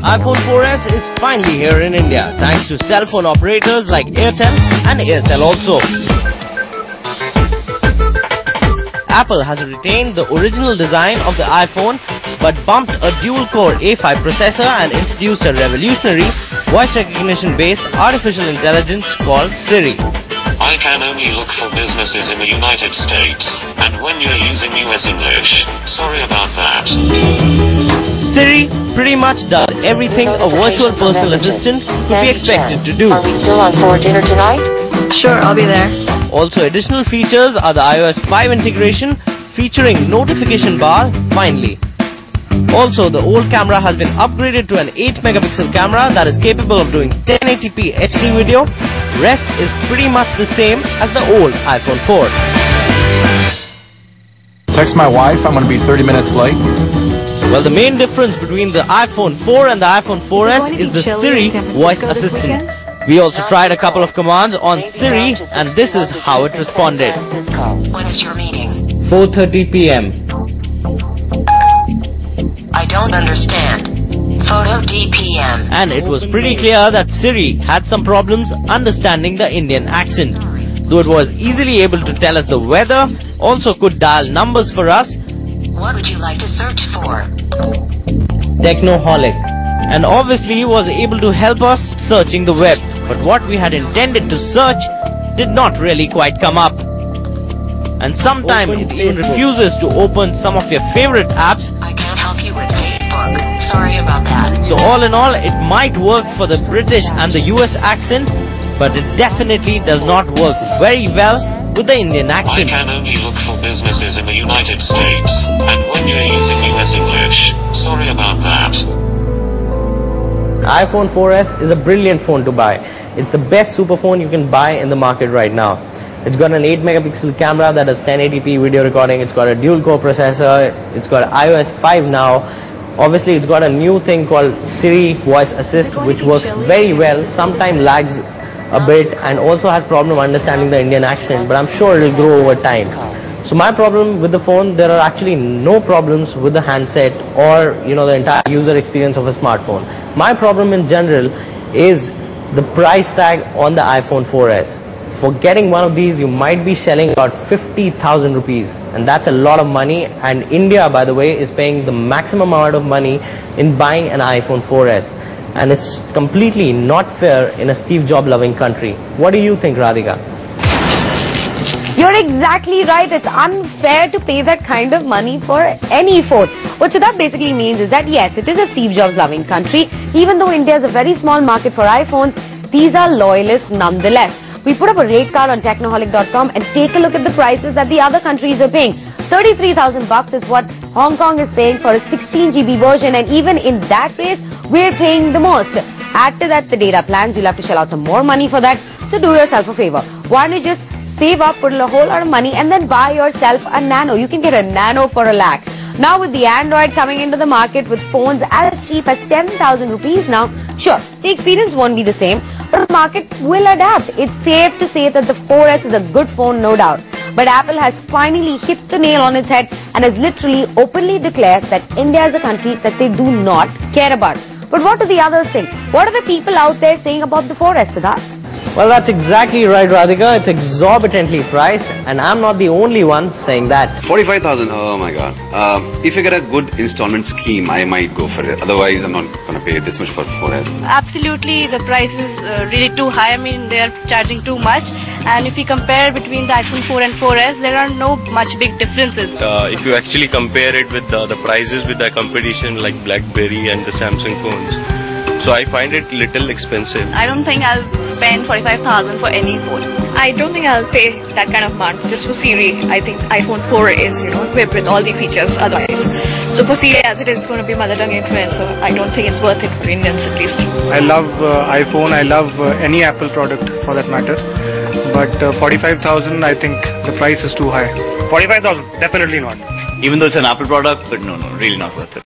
iPhone 4S is finally here in India, thanks to cell phone operators like Airtel and Aircel also. Apple has retained the original design of the iPhone but bumped a dual-core A5 processor and introduced a revolutionary voice recognition-based artificial intelligence called Siri. I can only look for businesses in the United States, and when you're using US English, sorry about that. Siri pretty much does everything a virtual personal assistant could be expected to do. Are we still on for dinner tonight? Sure, I'll be there. Also, additional features are the iOS 5 integration featuring notification bar finally. Also, the old camera has been upgraded to an 8-megapixel camera that is capable of doing 1080p HD video. Rest is pretty much the same as the old iPhone 4. Text my wife, I'm going to be 30 minutes late. Well, the main difference between the iPhone 4 and the iPhone 4S is the Siri voice assistant. We also tried a couple of commands on Siri and this is how it responded. When is your meeting? 4:30 p.m. I don't understand. Photo DPM. And it was pretty clear that Siri had some problems understanding the Indian accent. Though it was easily able to tell us the weather, also could dial numbers for us. What would you like to search for? Technoholik. And obviously was able to help us searching the web. But what we had intended to search did not really quite come up. And sometimes it even refuses to open some of your favorite apps. I can't help you with Facebook. Sorry about that. So all in all, it might work for the British and the US accent, but it definitely does not work very well with the Indian I accent. can only look for businesses in the United States, and when you're using US English, sorry about that. The iPhone 4S is a brilliant phone to buy. It's the best super phone you can buy in the market right now. It's got an 8-megapixel camera that does 1080p video recording. It's got a dual-core processor. It's got iOS 5 now. Obviously, it's got a new thing called Siri Voice Assist, which works very well. Sometimes lags a bit and also has problem understanding the Indian accent, but I'm sure it will grow over time. So my problem with the phone, there are actually no problems with the handset or the entire user experience of a smartphone. My problem in general is the price tag on the iPhone 4S. For getting one of these, you might be shelling about 50,000 rupees, and that's a lot of money. And India, by the way, is paying the maximum amount of money in buying an iPhone 4S. And it's completely not fair in a Steve Jobs loving country. What do you think, Radhika? You're exactly right. It's unfair to pay that kind of money for any phone. What that basically means is that yes, it is a Steve Jobs loving country. Even though India is a very small market for iPhones, these are loyalists nonetheless. We put up a rate card on Technoholik.com and take a look at the prices that the other countries are paying. 33,000 bucks is what Hong Kong is paying for a 16 GB version, and even in that race, we're paying the most. Add to that the data plans, you'll have to shell out some more money for that. So do yourself a favor. Why don't you just save up, put a whole lot of money, and then buy yourself a Nano. You can get a Nano for $1 lakh. Now with the Android coming into the market with phones as cheap as 10,000 rupees now, sure, the experience won't be the same, but the market will adapt. It's safe to say that the 4S is a good phone, no doubt. But Apple has finally hit the nail on its head and has literally openly declared that India is a country that they do not care about. But what do the others think? What are the people out there saying about the 4S, Siddharth? Well, that's exactly right, Radhika. It's exorbitantly priced, and I'm not the only one saying that. 45,000, oh my god. If you get a good installment scheme, I might go for it. Otherwise, I'm not going to pay this much for 4S. Absolutely, the price is really too high. I mean, they are charging too much. And if you compare between the iPhone 4 and 4S, there are no much big differences. If you actually compare it with the prices with the competition like BlackBerry and the Samsung phones, so I find it little expensive. I don't think I'll spend 45,000 for any phone. I don't think I'll pay that kind of amount just for Siri. I think iPhone 4 is, equipped with all the features otherwise. So for Siri, as it is going to be mother tongue influence, so I don't think it's worth it for Indians at least. I love iPhone. I love any Apple product for that matter. But 45,000, I think the price is too high. 45,000, definitely not. Even though it's an Apple product, but no, really not worth it.